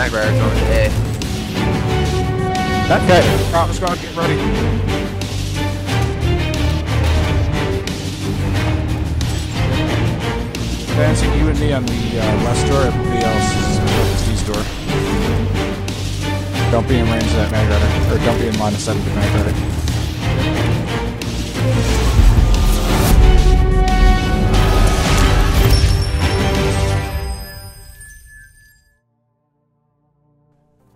Knight Rider going to A. That's it. Alright, let's go and get ready. Advancing you and me on the west door, everybody else is focused east door. Don't be in range of that Knight Rider, or don't be in line of sight of the Knight Rider.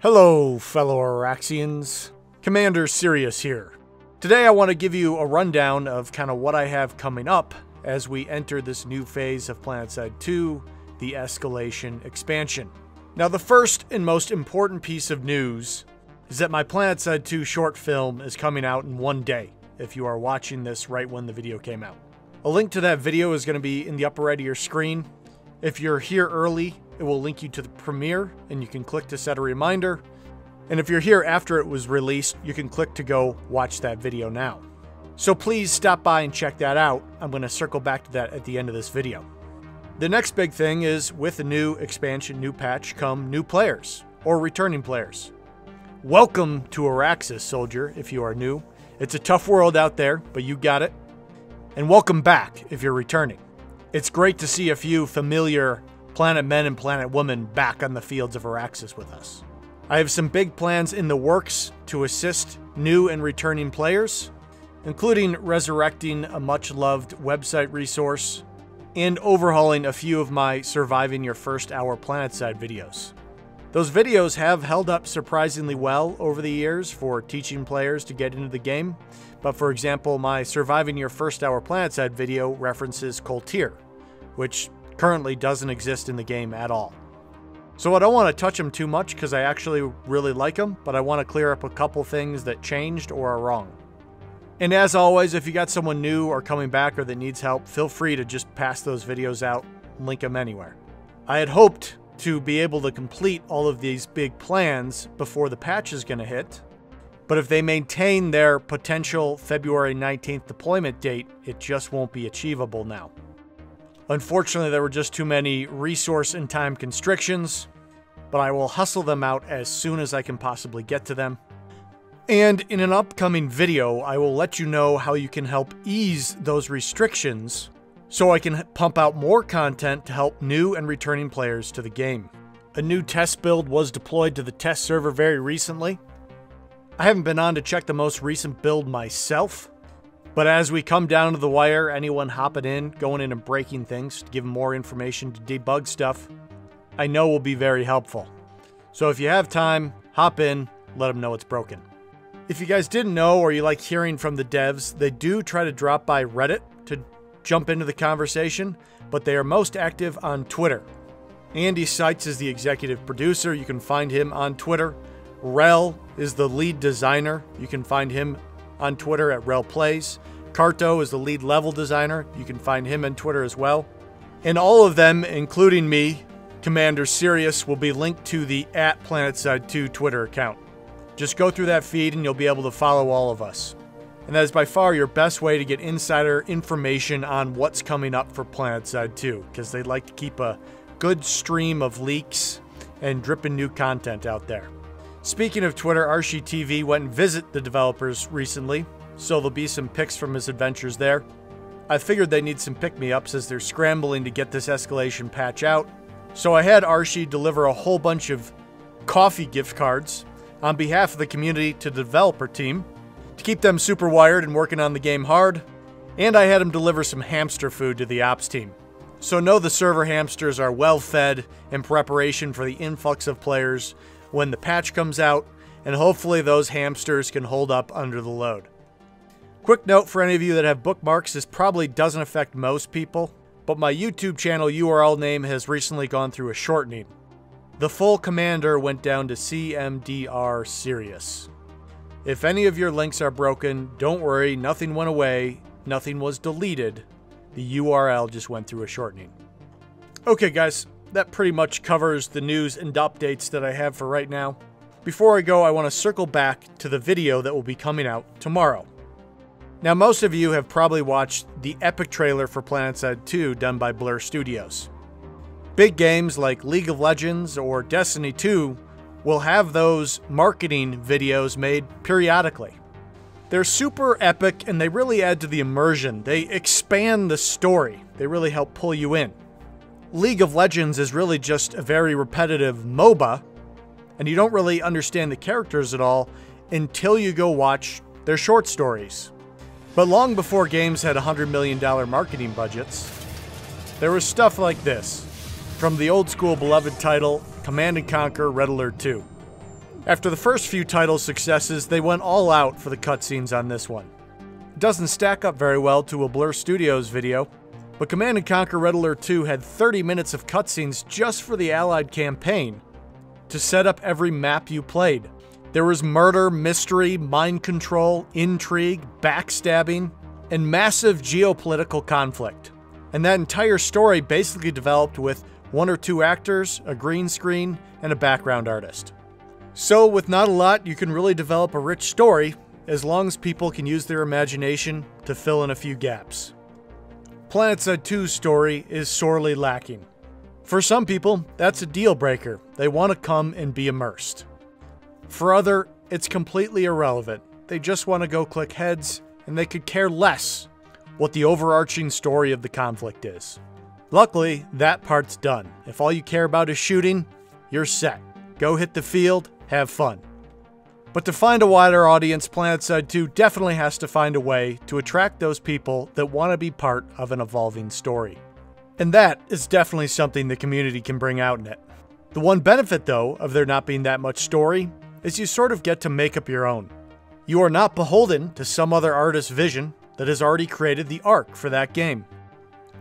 Hello, fellow Araxians. Commander Cyrious here. Today I want to give you a rundown of kind of what I have coming up as we enter this new phase of Planetside 2, the Escalation Expansion. Now, the first and most important piece of news is that my Planetside 2 short film is coming out in one day, if you are watching this right when the video came out. A link to that video is going to be in the upper right of your screen. If you're here early, it will link you to the premiere, and you can click to set a reminder. And if you're here after it was released, you can click to go watch that video now. So please stop by and check that out. I'm going to circle back to that at the end of this video. The next big thing is, with the new expansion, new patch, come new players, or returning players. Welcome to Araxis, soldier, if you are new. It's a tough world out there, but you got it. And welcome back, if you're returning. It's great to see a few familiar planet men and planet women back on the fields of Araxis with us. I have some big plans in the works to assist new and returning players, including resurrecting a much-loved website resource and overhauling a few of my Surviving Your First Hour Planetside videos. Those videos have held up surprisingly well over the years for teaching players to get into the game, but for example, my Surviving Your First Hour Planetside video references Koltir, which currently doesn't exist in the game at all. So I don't want to touch them too much because I actually really like them, but I want to clear up a couple things that changed or are wrong. And as always, if you got someone new or coming back or that needs help, feel free to just pass those videos out, link them anywhere. I had hoped to be able to complete all of these big plans before the patch is going to hit, but if they maintain their potential February 19th deployment date, it just won't be achievable now. Unfortunately, there were just too many resource and time constrictions, but I will hustle them out as soon as I can possibly get to them. And in an upcoming video, I will let you know how you can help ease those restrictions so I can pump out more content to help new and returning players to the game. A new test build was deployed to the test server very recently. I haven't been on to check the most recent build myself, but as we come down to the wire, anyone hopping in, going in and breaking things to give them more information to debug stuff, I know will be very helpful. So if you have time, hop in, let them know it's broken. If you guys didn't know or you like hearing from the devs, they do try to drop by Reddit to jump into the conversation, but they are most active on Twitter. Andy Seitz is the executive producer. You can find him on Twitter. Rel is the lead designer. You can find him on Twitter at RelPlays. Karto is the lead level designer. You can find him on Twitter as well. And all of them, including me, Commander Cyrious, will be linked to the @Planetside2 Twitter account. Just go through that feed and you'll be able to follow all of us. And that is by far your best way to get insider information on what's coming up for Planetside 2, because they like to keep a good stream of leaks and dripping new content out there. Speaking of Twitter, Archie TV went and visited the developers recently, so there'll be some pics from his adventures there. I figured they need some pick-me-ups as they're scrambling to get this escalation patch out, so I had Archie deliver a whole bunch of coffee gift cards on behalf of the community to the developer team to keep them super wired and working on the game hard, and I had him deliver some hamster food to the ops team. So know the server hamsters are well fed in preparation for the influx of players when the patch comes out, and hopefully those hamsters can hold up under the load. Quick note for any of you that have bookmarks, this probably doesn't affect most people, but my YouTube channel URL name has recently gone through a shortening. The full commander went down to CMDR Cyrious. If any of your links are broken, don't worry, nothing went away, nothing was deleted. The URL just went through a shortening. Okay guys, that pretty much covers the news and updates that I have for right now. Before I go, I want to circle back to the video that will be coming out tomorrow. Now, most of you have probably watched the epic trailer for Planetside 2 done by Blur Studios. Big games like League of Legends or Destiny 2 will have those marketing videos made periodically. They're super epic and they really add to the immersion. They expand the story. They really help pull you in. League of Legends is really just a very repetitive MOBA, and you don't really understand the characters at all until you go watch their short stories. But long before games had $100 million marketing budgets, there was stuff like this, from the old school beloved title, Command & Conquer Red Alert 2. After the first few title successes, they went all out for the cutscenes on this one. It doesn't stack up very well to a Blur Studios video, but Command & Conquer Red Alert 2 had 30 minutes of cutscenes just for the Allied campaign to set up every map you played. There was murder, mystery, mind control, intrigue, backstabbing, and massive geopolitical conflict. And that entire story basically developed with 1 or 2 actors, a green screen, and a background artist. So with not a lot, you can really develop a rich story as long as people can use their imagination to fill in a few gaps. Planetside 2's story is sorely lacking. For some people, that's a deal breaker. They want to come and be immersed. For other, it's completely irrelevant. They just want to go click heads, and they could care less what the overarching story of the conflict is. Luckily, that part's done. If all you care about is shooting, you're set. Go hit the field, have fun. But to find a wider audience, Planetside 2 definitely has to find a way to attract those people that want to be part of an evolving story. And that is definitely something the community can bring out in it. The one benefit, though, of there not being that much story is you sort of get to make up your own. You are not beholden to some other artist's vision that has already created the arc for that game.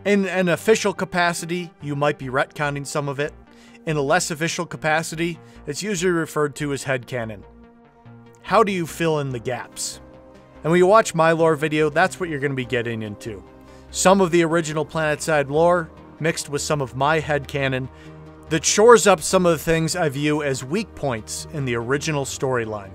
In an official capacity, you might be retconning some of it. In a less official capacity, it's usually referred to as headcanon. How do you fill in the gaps? And when you watch my lore video, that's what you're going to be getting into. Some of the original Planetside lore mixed with some of my headcanon that shores up some of the things I view as weak points in the original storyline.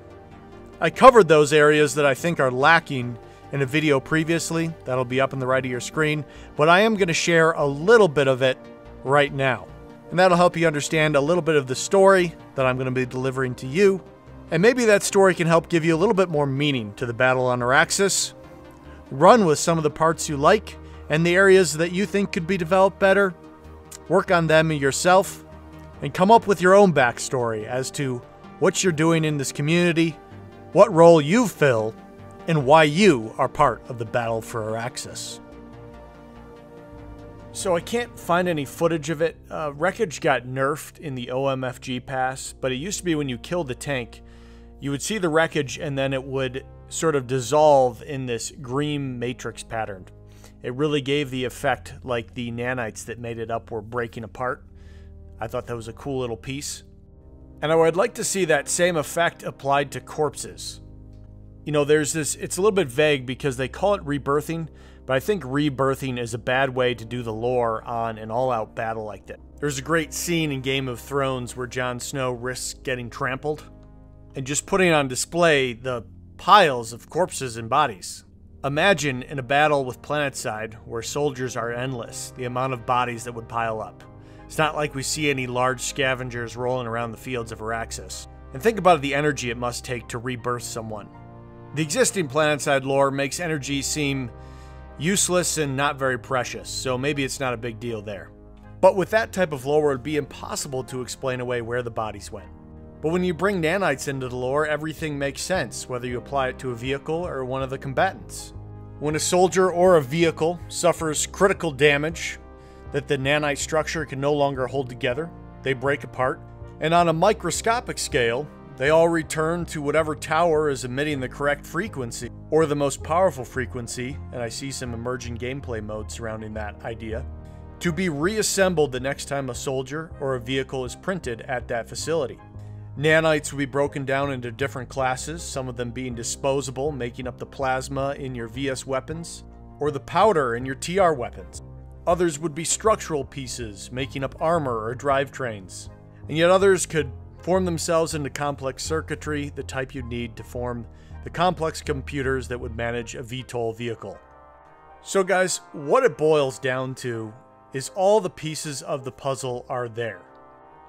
I covered those areas that I think are lacking in a video previously, that'll be up on the right of your screen, but I am going to share a little bit of it right now. And that'll help you understand a little bit of the story that I'm going to be delivering to you, and maybe that story can help give you a little bit more meaning to the battle on Araxis. Run with some of the parts you like, and the areas that you think could be developed better, work on them yourself, and come up with your own backstory as to what you're doing in this community, what role you fill, and why you are part of the battle for Araxis. So I can't find any footage of it. Wreckage got nerfed in the OMFG pass, but it used to be when you killed the tank, you would see the wreckage and then it would sort of dissolve in this green matrix pattern. It really gave the effect like the nanites that made it up were breaking apart. I thought that was a cool little piece. And I would like to see that same effect applied to corpses. You know, there's this, it's a little bit vague because they call it rebirthing, but I think rebirthing is a bad way to do the lore on an all-out battle like that. There's a great scene in Game of Thrones where Jon Snow risks getting trampled and just putting on display the piles of corpses and bodies. Imagine in a battle with Planetside where soldiers are endless, the amount of bodies that would pile up. It's not like we see any large scavengers rolling around the fields of Araxis. And think about the energy it must take to rebirth someone. The existing Planetside lore makes energy seem useless and not very precious, so maybe it's not a big deal there. But with that type of lore, it would be impossible to explain away where the bodies went. But when you bring nanites into the lore, everything makes sense, whether you apply it to a vehicle or one of the combatants. When a soldier or a vehicle suffers critical damage that the nanite structure can no longer hold together, they break apart, and on a microscopic scale, they all return to whatever tower is emitting the correct frequency, or the most powerful frequency, and I see some emerging gameplay modes surrounding that idea, to be reassembled the next time a soldier or a vehicle is printed at that facility. Nanites will be broken down into different classes, some of them being disposable, making up the plasma in your VS weapons, or the powder in your TR weapons. Others would be structural pieces, making up armor or drivetrains. And yet others could form themselves into complex circuitry, the type you'd need to form the complex computers that would manage a VTOL vehicle. So guys, what it boils down to is all the pieces of the puzzle are there.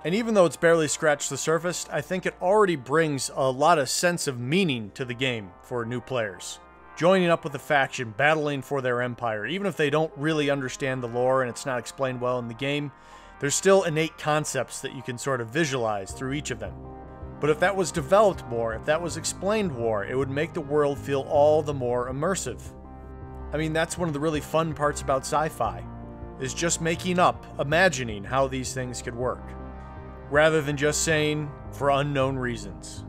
And even though it's barely scratched the surface, I think it already brings a lot of sense of meaning to the game for new players. Joining up with a faction, battling for their empire, even if they don't really understand the lore and it's not explained well in the game, there's still innate concepts that you can sort of visualize through each of them. But if that was developed more, if that was explained more, it would make the world feel all the more immersive. I mean, that's one of the really fun parts about sci-fi, is just making up, imagining how these things could work, rather than just saying, for unknown reasons.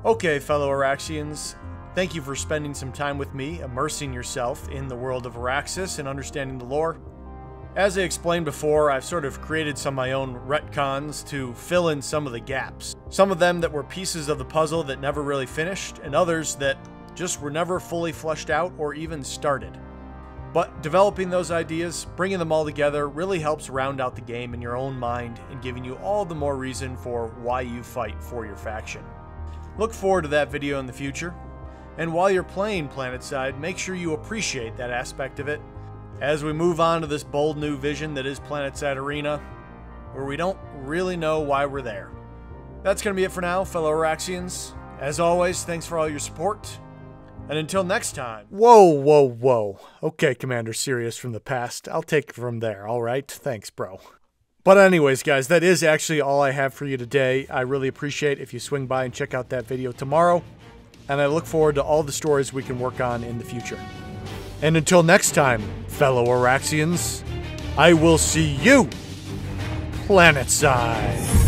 Okay, fellow Araxians, thank you for spending some time with me, immersing yourself in the world of Araxis and understanding the lore. As I explained before, I've sort of created some of my own retcons to fill in some of the gaps. Some of them that were pieces of the puzzle that never really finished, and others that just were never fully fleshed out or even started. But developing those ideas, bringing them all together, really helps round out the game in your own mind and giving you all the more reason for why you fight for your faction. Look forward to that video in the future. And while you're playing Planetside, make sure you appreciate that aspect of it as we move on to this bold new vision that is Planetside Arena, where we don't really know why we're there. That's going to be it for now, fellow Araxians. As always, thanks for all your support. And until next time... Whoa. Okay, Commander Cyrious from the past. I'll take it from there, alright? Thanks, bro. But anyways, guys, that is actually all I have for you today. I really appreciate if you swing by and check out that video tomorrow. And I look forward to all the stories we can work on in the future. And until next time, fellow Araxians, I will see you Planetside.